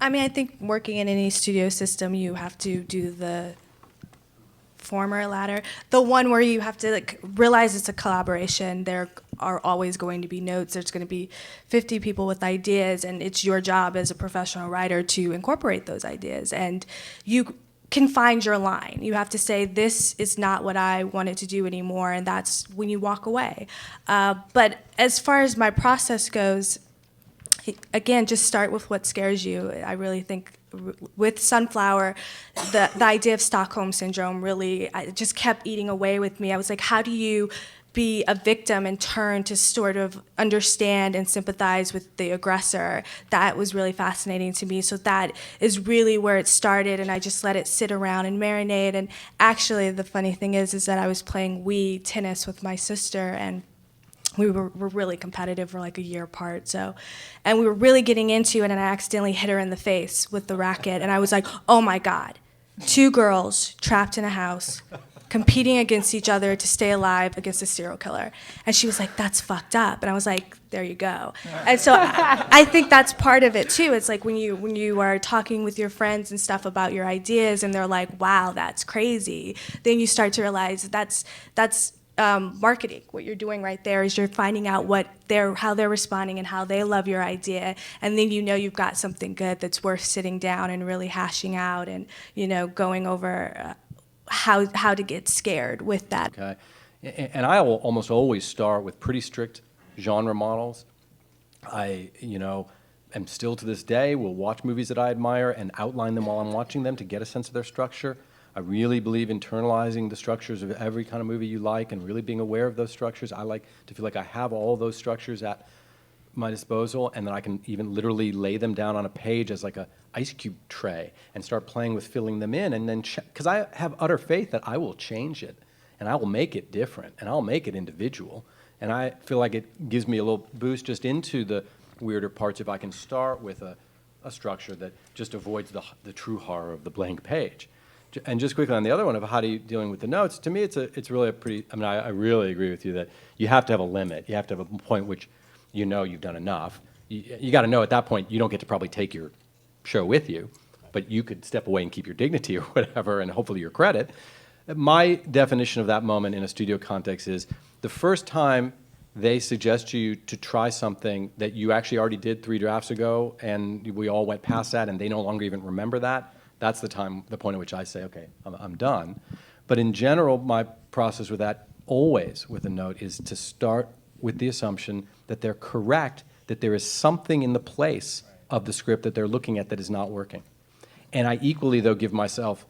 I mean, I think working in any studio system, you have to do the former ladder, the one where you have to like realize it's a collaboration. There are always going to be notes. There's going to be 50 people with ideas, and it's your job as a professional writer to incorporate those ideas. And you can find your line. You have to say, this is not what I wanted to do anymore, and that's when you walk away. But as far as my process goes, again, just start with what scares you. I really think with Sunflower, the idea of Stockholm Syndrome really just kept eating away with me. I was like, how do you be a victim and turn to sort of understand and sympathize with the aggressor? That was really fascinating to me. So that is really where it started, and I just let it sit around and marinate. And actually, the funny thing is that I was playing Wii tennis with my sister, and we were really competitive for like a year apart. So, and we were really getting into it, and I accidentally hit her in the face with the racket, and I was like, oh my God, 2 girls trapped in a house, competing against each other to stay alive against a serial killer. And she was like, that's fucked up. And I was like, there you go. And so I think that's part of it too. It's like when you are talking with your friends and stuff about your ideas, and they're like, wow, that's crazy, then you start to realize that's marketing. What you're doing right there is you're finding out how they're responding and how they love your idea, and then you know you've got something good that's worth sitting down and really hashing out and going over how to get scared with that. Okay, and I will almost always start with pretty strict genre models. I am still to this day will watch movies that I admire and outline them while I'm watching them to get a sense of their structure. I really believe internalizing the structures of every kind of movie you like and really being aware of those structures. I like to feel like I have all those structures at my disposal, and then I can even literally lay them down on a page as like a ice cube tray and start playing with filling them in, and then because I have utter faith that I will change it and I will make it different and I'll make it individual, and I feel like it gives me a little boost just into the weirder parts if I can start with a structure that just avoids the true horror of the blank page. And just quickly on the other one of how do you dealing with the notes, to me it's really a pretty, I mean, I really agree with you that you have to have a limit. You have to have a point which you've done enough. You got to know at that point you don't get to probably take your show with you, but you could step away and keep your dignity or whatever, and hopefully your credit. My definition of that moment in a studio context is the first time they suggest to you to try something that you actually already did 3 drafts ago, and we all went past that and they no longer even remember that. That's the point at which I say, okay, I'm done. But in general, my process with that, always with a note, is to start with the assumption that they're correct, that there is something in the place of the script that they're looking at that is not working. And I equally, though, give myself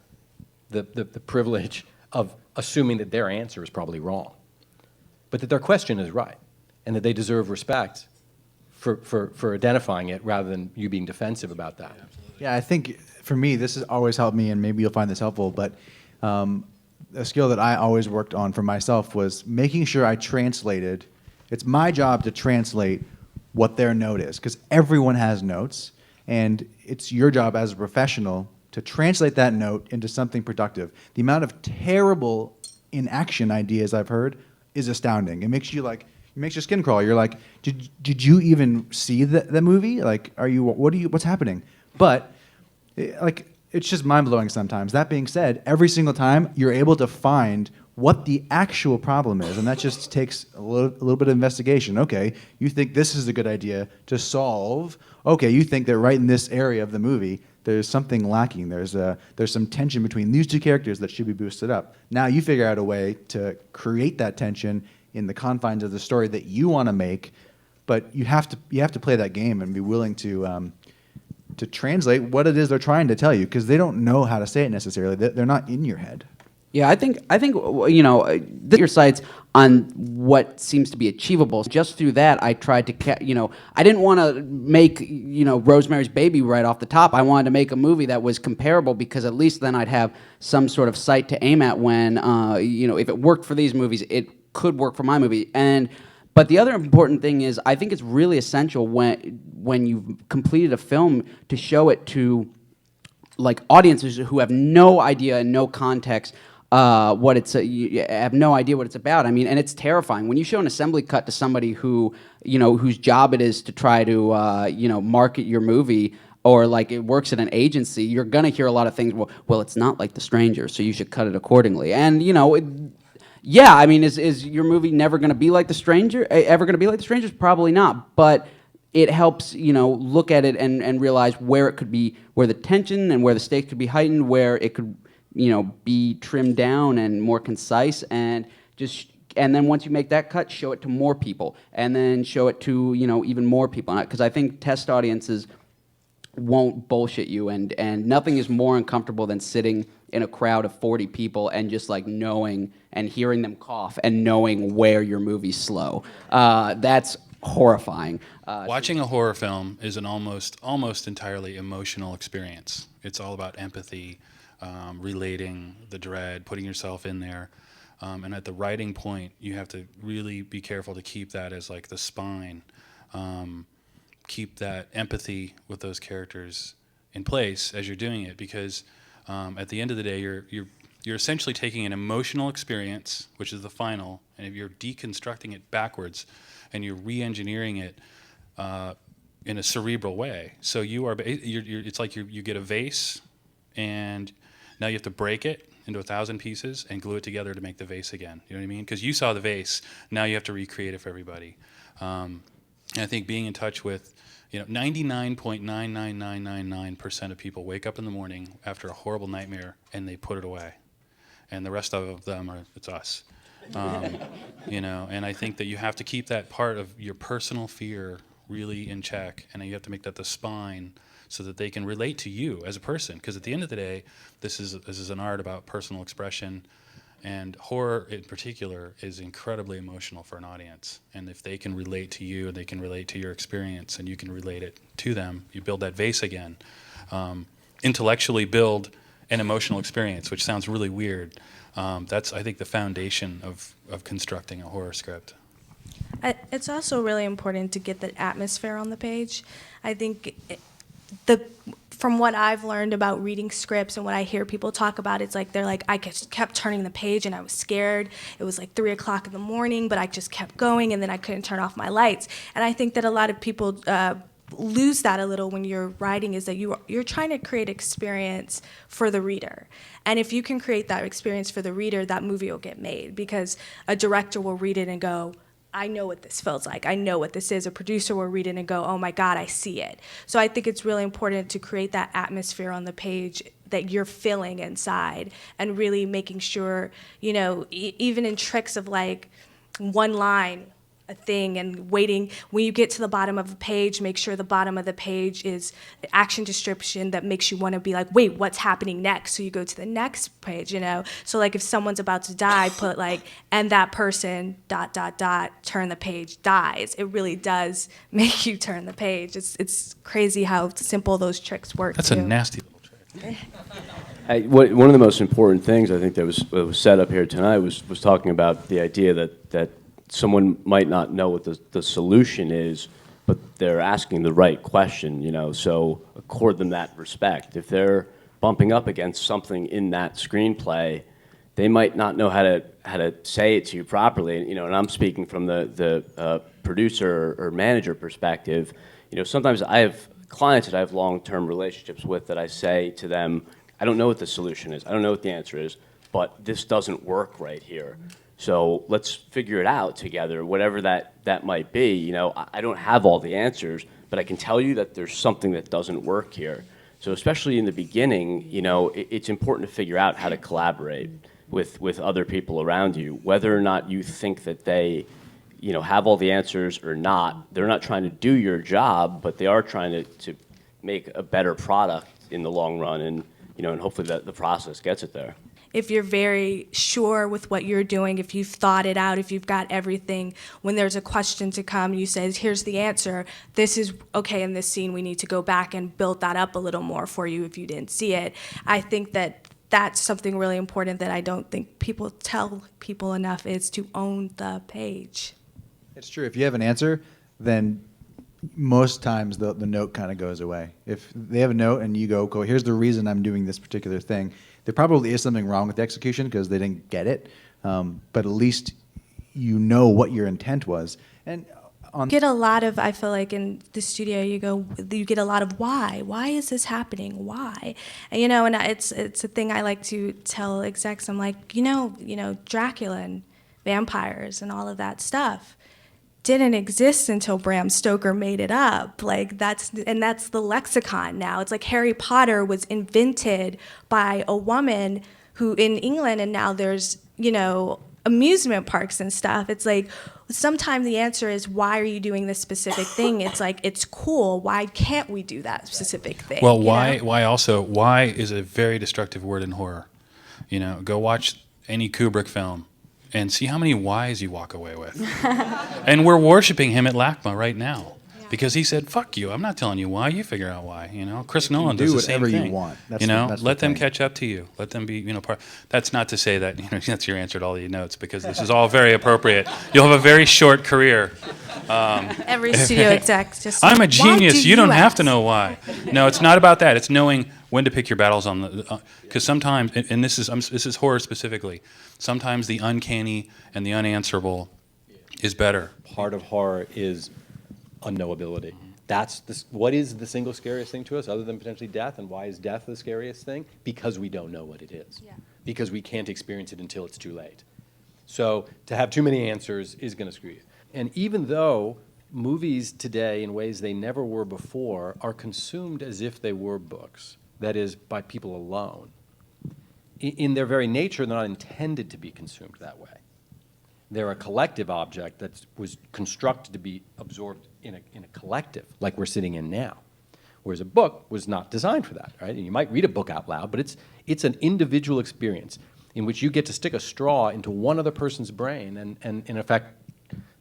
the privilege of assuming that their answer is probably wrong, but that their question is right, and that they deserve respect for identifying it rather than you being defensive about that. Yeah, I think for me, this has always helped me, and maybe you'll find this helpful, but a skill that I always worked on for myself was making sure I translated. It's my job to translate what their note is, because everyone has notes, and it's your job as a professional to translate that note into something productive. The amount of terrible inaction ideas I've heard is astounding. It makes you like, it makes your skin crawl. You're like, did you even see the movie? Like, what's happening? But it's just mind-blowing sometimes. That being said, every single time you're able to find what the actual problem is, and that just takes a little bit of investigation. Okay, you think this is a good idea to solve. Okay, you think that right in this area of the movie there's something lacking. There's some tension between these 2 characters that should be boosted up. Now you figure out a way to create that tension in the confines of the story that you want to make, but you have to play that game and be willing to translate what it is they're trying to tell you, because they don't know how to say it necessarily. They're not in your head. Yeah, I think your sights on what seems to be achievable. Just through that, I tried to, I didn't want to make, Rosemary's Baby right off the top. I wanted to make a movie that was comparable, because at least then I'd have some sort of sight to aim at when, if it worked for these movies, it could work for my movie. But the other important thing is, I think it's really essential when you've completed a film to show it to like audiences who have no idea and no context what it's you have no idea what it's about. I mean, and it's terrifying when you show an assembly cut to somebody who whose job it is to try to market your movie. or like it works at an agency, you're gonna hear a lot of things. Well, it's not like The Stranger, so you should cut it accordingly. And yeah, I mean, is your movie never gonna be like The Stranger? Ever gonna be like The Strangers? Probably not. But it helps, look at it and realize where it could be, where the tension and where the stakes could be heightened, where it could, be trimmed down and more concise, and then once you make that cut, show it to more people, and then show it to, even more people. Because I think test audiences won't bullshit you, and nothing is more uncomfortable than sitting in a crowd of 40 people and just like knowing and hearing them cough and knowing where your movie's slow. That's horrifying. Watching a horror film is an almost entirely emotional experience. It's all about empathy, relating the dread, putting yourself in there. And at the writing point, you have to really be careful to keep that as like the spine. Keep that empathy with those characters in place as you're doing it, because at the end of the day, you're essentially taking an emotional experience, which is the final, and if you're deconstructing it backwards, and you're re-engineering it in a cerebral way. So it's like you get a vase, and now you have to break it into 1,000 pieces and glue it together to make the vase again. You know what I mean? Because you saw the vase, now you have to recreate it for everybody. And I think being in touch with, 99.99999% of people wake up in the morning after a horrible nightmare and they put it away, and the rest of them it's us. And I think that you have to keep that part of your personal fear really in check, and you have to make that the spine so that they can relate to you as a person. Because at the end of the day, this is an art about personal expression, and horror in particular is incredibly emotional for an audience. And if they can relate to you, and they can relate to your experience, and you can relate it to them, you build that vase again. Intellectually build an emotional experience, which sounds really weird. That's, I think, the foundation of constructing a horror script. It's also really important to get the atmosphere on the page. I think from what I've learned about reading scripts and what I hear people talk about, it's like they're like, I just kept turning the page and I was scared. It was like 3 o'clock in the morning, but I just kept going, and then I couldn't turn off my lights. And I think that a lot of people lose that a little when you're writing, is that you're trying to create experience for the reader. And if you can create that experience for the reader, that movie will get made, because a director will read it and go, I know what this feels like. I know what this is. A producer will read it and go, oh my God, I see it. So I think it's really important to create that atmosphere on the page that you're feeling inside, and really making sure, even in tricks of like one line, a thing, and waiting, when you get to the bottom of a page, make sure the bottom of the page is action description that makes you want to be like, wait, what's happening next? So you go to the next page, So like if someone's about to die, put like, and that person, ... turn the page, dies. It really does make you turn the page. It's crazy how simple those tricks work. That's too. a nasty little trick. One of the most important things I think that was set up here tonight was talking about the idea that someone might not know what the solution is, but they're asking the right question, so accord them that respect. If they're bumping up against something in that screenplay, they might not know how to say it to you properly, and I'm speaking from the producer or manager perspective. Sometimes I have clients that I have long-term relationships with that I say to them, I don't know what the solution is, I don't know what the answer is, but this doesn't work right here. So let's figure it out together, whatever that might be. I don't have all the answers, but I can tell you that there's something that doesn't work here. So especially in the beginning, it's important to figure out how to collaborate with other people around you, whether or not you think that they, have all the answers or not. They're not trying to do your job, but they are trying to make a better product in the long run, and hopefully the process gets it there. If you're very sure with what you're doing, if you've thought it out, if you've got everything, when there's a question to come, you say, here's the answer. This is okay in this scene. We need to go back and build that up a little more for you if you didn't see it. I think that that's something really important that I don't think people tell people enough, is to own the page. It's true. If you have an answer, then most times the note kind of goes away. If they have a note and you go, cool, here's the reason I'm doing this particular thing, there probably is something wrong with the execution because they didn't get it, but at least you know what your intent was. And on. Get a lot of, I feel like in the studio you get a lot of why is this happening, why, and and it's a thing I like to tell execs. I'm like, Dracula and vampires and all of that stuff didn't exist until Bram Stoker made it up. Like that's the lexicon now. It's like Harry Potter was invented by a woman who in England, and now there's amusement parks and stuff. It's like sometimes the answer is, why are you doing this specific thing? It's like, it's cool. Why can't we do that specific thing? Well, why is a very destructive word in horror. Go watch any Kubrick film and see how many whys you walk away with. And we're worshiping him at LACMA right now. Because he said, "Fuck you! I'm not telling you why. You figure out why." Chris Nolan does the same thing. Do whatever you want. That's let the them thing. catch up to you. Let them be, part. That's not to say that that's your answer to all your notes, because this is all very appropriate. You'll have a very short career. Every studio exec just. I'm a "Why genius. do You don't have to ask?" know why. No, it's not about that. It's knowing when to pick your battles on the. Because sometimes, and this is horror specifically. Sometimes the uncanny and the unanswerable is better. Part of horror is unknowability. What is the single scariest thing to us other than potentially death, and why is death the scariest thing? Because we don't know what it is. Yeah. Because we can't experience it until it's too late. So to have too many answers is going to screw you. And even though movies today, in ways they never were before, are consumed as if they were books, that is, by people alone, in their very nature, they're not intended to be consumed that way. They're a collective object that was constructed to be absorbed in a collective, like we're sitting in now. Whereas a book was not designed for that, right? And you might read a book out loud, but it's an individual experience in which you get to stick a straw into one other person's brain and in effect,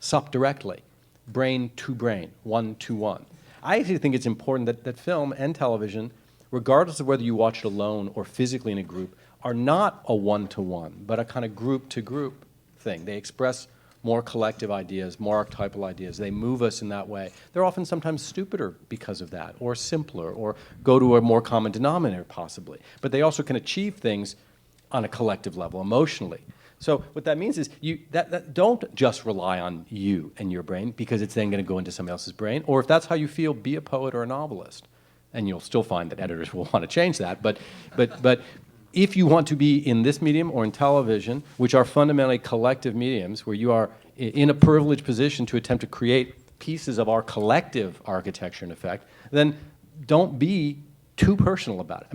sup directly, brain to brain, one to one. I actually think it's important that film and television, regardless of whether you watch it alone or physically in a group, are not a one-to-one, but a kind of group-to-group thing. They express more collective ideas, more archetypal ideas. They move us in that way. They're often sometimes stupider because of that, or simpler, or go to a more common denominator possibly. But they also can achieve things on a collective level, emotionally. So what that means is don't just rely on you and your brain, because it's then going to go into somebody else's brain. Or if that's how you feel, be a poet or a novelist. And you'll still find that editors will want to change that. But if you want to be in this medium or in television, which are fundamentally collective mediums, where you are in a privileged position to attempt to create pieces of our collective architecture and effect, then don't be too personal about it.